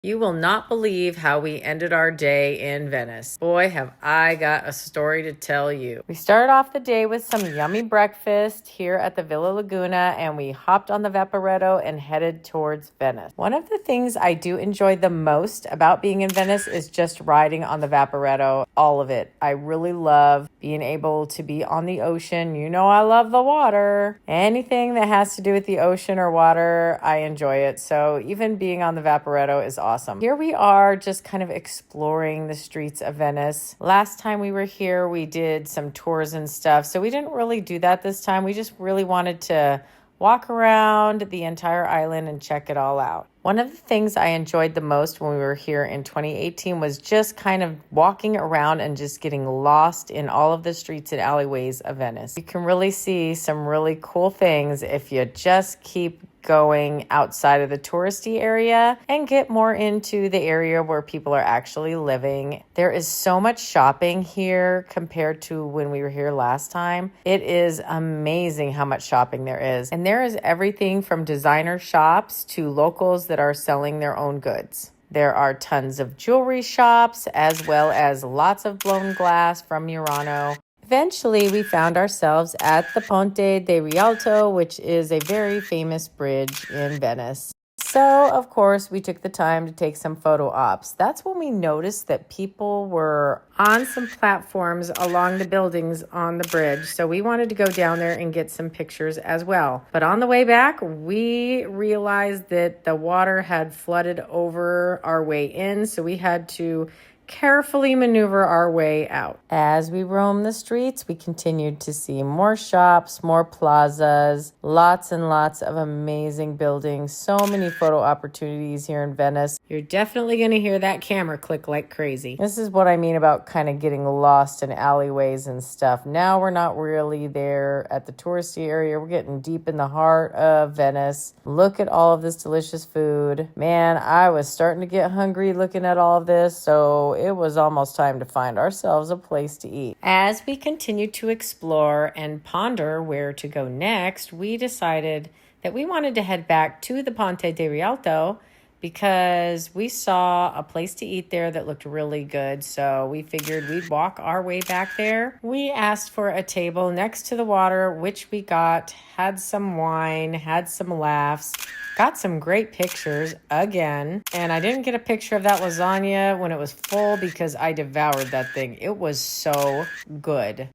You will not believe how we ended our day in Venice. Boy, have I got a story to tell you. We started off the day with some yummy breakfast here at the Villa Laguna, and we hopped on the Vaporetto and headed towards Venice. One of the things I do enjoy the most about being in Venice is just riding on the Vaporetto, all of it. I really love being able to be on the ocean. You know I love the water. Anything that has to do with the ocean or water, I enjoy it. So even being on the Vaporetto is awesome. Here we are just kind of exploring the streets of Venice. Last time we were here, we did some tours and stuff. So we didn't really do that this time. We just really wanted to walk around the entire island and check it all out. One of the things I enjoyed the most when we were here in 2018 was just kind of walking around and just getting lost in all of the streets and alleyways of Venice. You can really see some really cool things if you just keep going outside of the touristy area and get more into the area where people are actually living. There is so much shopping here compared to when we were here last time. It is amazing how much shopping there is. And there is everything from designer shops to locals that are selling their own goods. There are tons of jewelry shops as well as lots of blown glass from Murano. Eventually, we found ourselves at the Ponte di Rialto, which is a very famous bridge in Venice. So, of course, we took the time to take some photo ops. That's when we noticed that people were on some platforms along the buildings on the bridge. So we wanted to go down there and get some pictures as well. But on the way back, we realized that the water had flooded over our way in. So we had to carefully maneuver our way out. As we roamed the streets, we continued to see more shops, more plazas, lots and lots of amazing buildings, so many photo opportunities here in Venice. You're definitely going to hear that camera click like crazy. This is what I mean about kind of getting lost in alleyways and stuff. Now we're not really there at the touristy area. We're getting deep in the heart of Venice. Look at all of this delicious food. Man, I was starting to get hungry looking at all of this, so it was almost time to find ourselves a place to eat. As we continued to explore and ponder where to go next, we decided that we wanted to head back to the Ponte di Rialto because we saw a place to eat there that looked really good. So we figured we'd walk our way back there. We asked for a table next to the water, which we got, had some wine, had some laughs, got some great pictures again. And I didn't get a picture of that lasagna when it was full because I devoured that thing. It was so good.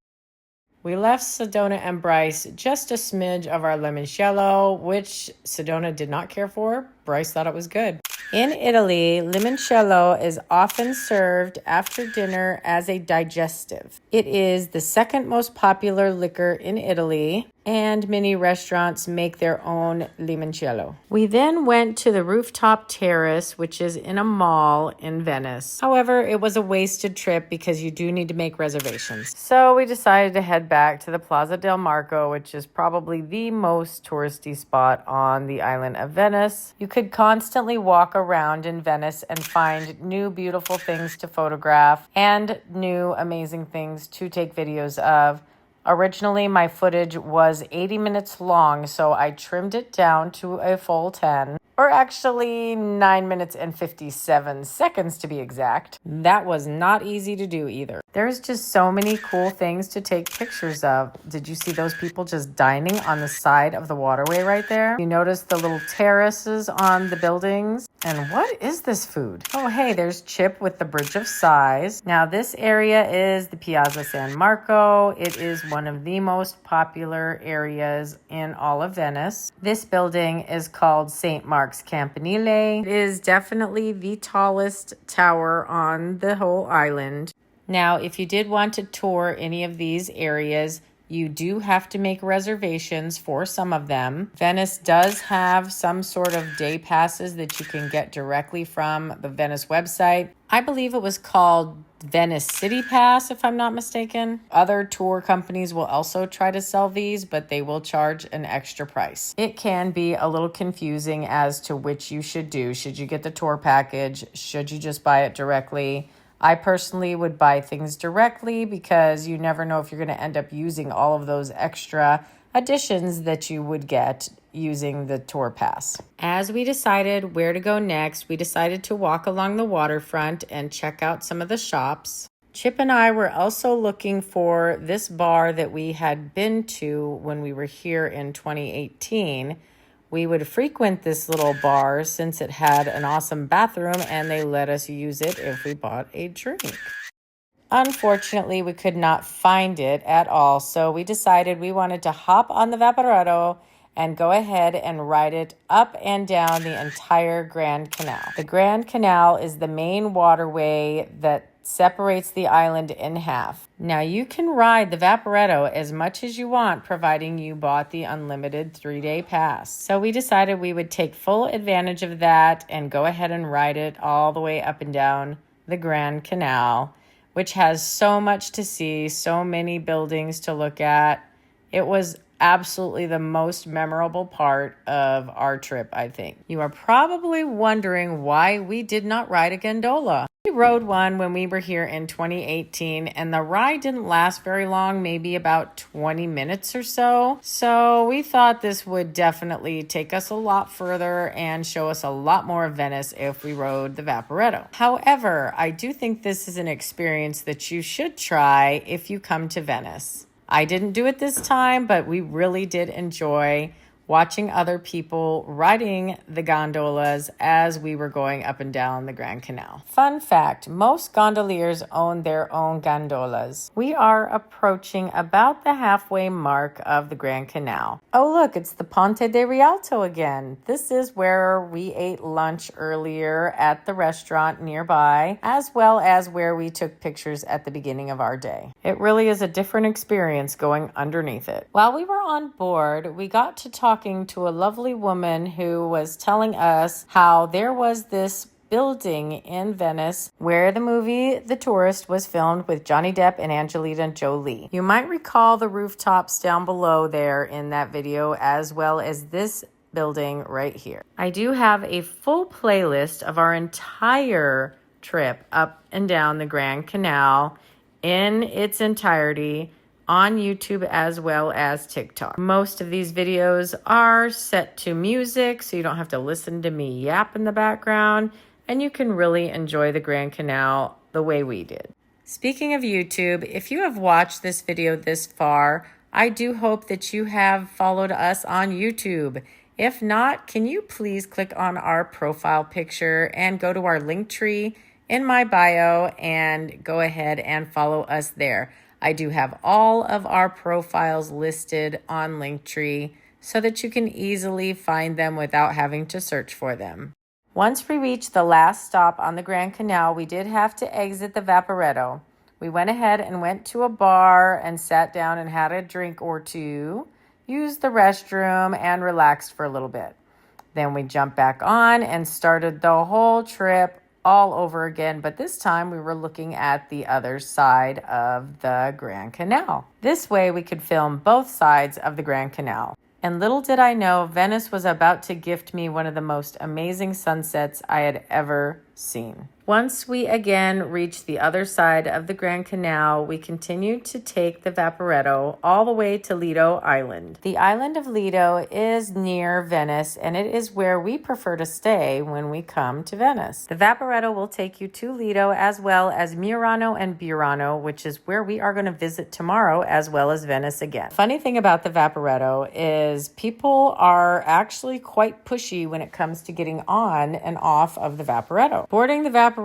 We left Sedona and Bryce just a smidge of our limoncello, which Sedona did not care for. Bryce thought it was good. In Italy, limoncello is often served after dinner as a digestive. It is the second most popular liquor in Italy, and many restaurants make their own limoncello. We then went to the rooftop terrace, which is in a mall in Venice. However, it was a wasted trip because you do need to make reservations. So we decided to head back to the Plaza del Marco, which is probably the most touristy spot on the island of Venice. You could constantly walk around in Venice and find new beautiful things to photograph and new amazing things to take videos of. Originally, my footage was 80 minutes long, so I trimmed it down to a full 10, or actually 9 minutes and 57 seconds to be exact. That was not easy to do either. There's just so many cool things to take pictures of. Did you see those people just dining on the side of the waterway right there? You notice the little terraces on the buildings? And what is this food? Oh, hey, there's Chip with the Bridge of Sighs. Now, this area is the Piazza San Marco. It is one of the most popular areas in all of Venice. This building is called St. Mark's Campanile. It is definitely the tallest tower on the whole island. Now, if you did want to tour any of these areas, you do have to make reservations for some of them. Venice does have some sort of day passes that you can get directly from the Venice website. I believe it was called Venice City Pass, if I'm not mistaken. Other tour companies will also try to sell these, but they will charge an extra price. It can be a little confusing as to which you should do. Should you get the tour package? Should you just buy it directly? I personally would buy things directly because you never know if you're going to end up using all of those extra additions that you would get using the tour pass. As we decided where to go next, we decided to walk along the waterfront and check out some of the shops. Chip and I were also looking for this bar that we had been to when we were here in 2018. We would frequent this little bar since it had an awesome bathroom and they let us use it if we bought a drink. Unfortunately, we could not find it at all, so we decided we wanted to hop on the Vaporetto and go ahead and ride it up and down the entire Grand Canal. The Grand Canal is the main waterway that separates the island in half. Now you can ride the Vaporetto as much as you want, providing you bought the unlimited 3-day pass. So we decided we would take full advantage of that and go ahead and ride it all the way up and down the Grand Canal, which has so much to see, so many buildings to look at. It was absolutely the most memorable part of our trip, I think. You are probably wondering why we did not ride a gondola. We rode one when we were here in 2018, and the ride didn't last very long, maybe about 20 minutes or so. So we thought this would definitely take us a lot further and show us a lot more of Venice if we rode the Vaporetto. However, I do think this is an experience that you should try if you come to Venice. I didn't do it this time, but we really did enjoy watching other people riding the gondolas as we were going up and down the Grand Canal. Fun fact, most gondoliers own their own gondolas. We are approaching about the halfway mark of the Grand Canal. Oh look, it's the Ponte di Rialto again. This is where we ate lunch earlier at the restaurant nearby, as well as where we took pictures at the beginning of our day. It really is a different experience going underneath it. While we were on board, we got to talking to a lovely woman who was telling us how there was this building in Venice where the movie The Tourist was filmed with Johnny Depp and Angelina Jolie. You might recall the rooftops down below there in that video, as well as this building right here. I do have a full playlist of our entire trip up and down the Grand Canal in its entirety on YouTube as well as TikTok. Most of these videos are set to music, so you don't have to listen to me yap in the background, and you can really enjoy the Grand Canal the way we did. Speaking of YouTube, if you have watched this video this far, I do hope that you have followed us on YouTube. If not, can you please click on our profile picture and go to our link tree in my bio and go ahead and follow us there. I do have all of our profiles listed on Linktree so that you can easily find them without having to search for them. Once we reached the last stop on the Grand Canal, we did have to exit the Vaporetto. We went ahead and went to a bar and sat down and had a drink or two, used the restroom, and relaxed for a little bit. Then we jumped back on and started the whole trip all over again, but this time we were looking at the other side of the Grand Canal. This way we could film both sides of the Grand Canal. And little did I know, Venice was about to gift me one of the most amazing sunsets I had ever seen. Once we again reached the other side of the Grand Canal, we continued to take the Vaporetto all the way to Lido Island. The island of Lido is near Venice, and it is where we prefer to stay when we come to Venice. The Vaporetto will take you to Lido as well as Murano and Burano, which is where we are going to visit tomorrow, as well as Venice again. Funny thing about the Vaporetto is people are actually quite pushy when it comes to getting on and off of the Vaporetto. Boarding the Vaporetto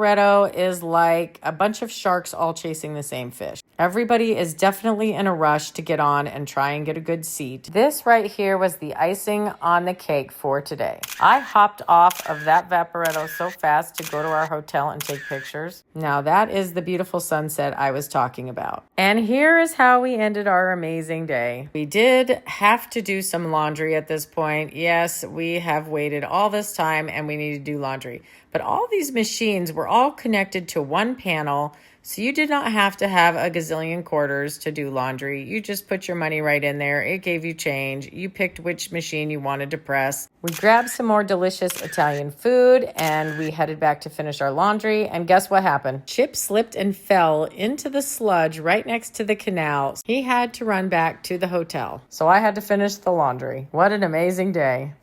is like a bunch of sharks all chasing the same fish. Everybody is definitely in a rush to get on and try and get a good seat. This right here was the icing on the cake for today. I hopped off of that Vaporetto so fast to go to our hotel and take pictures. Now that is the beautiful sunset I was talking about. And here is how we ended our amazing day. We did have to do some laundry at this point. Yes, we have waited all this time and we need to do laundry. But all these machines were all connected to one panel, So you did not have to have a gazillion quarters to do laundry. You just put your money right in there. It gave you change. You picked which machine you wanted to press. We grabbed some more delicious Italian food and we headed back to finish our laundry. And guess what happened? Chip slipped and fell into the sludge right next to the canal. He had to run back to the hotel. So I had to finish the laundry. What an amazing day.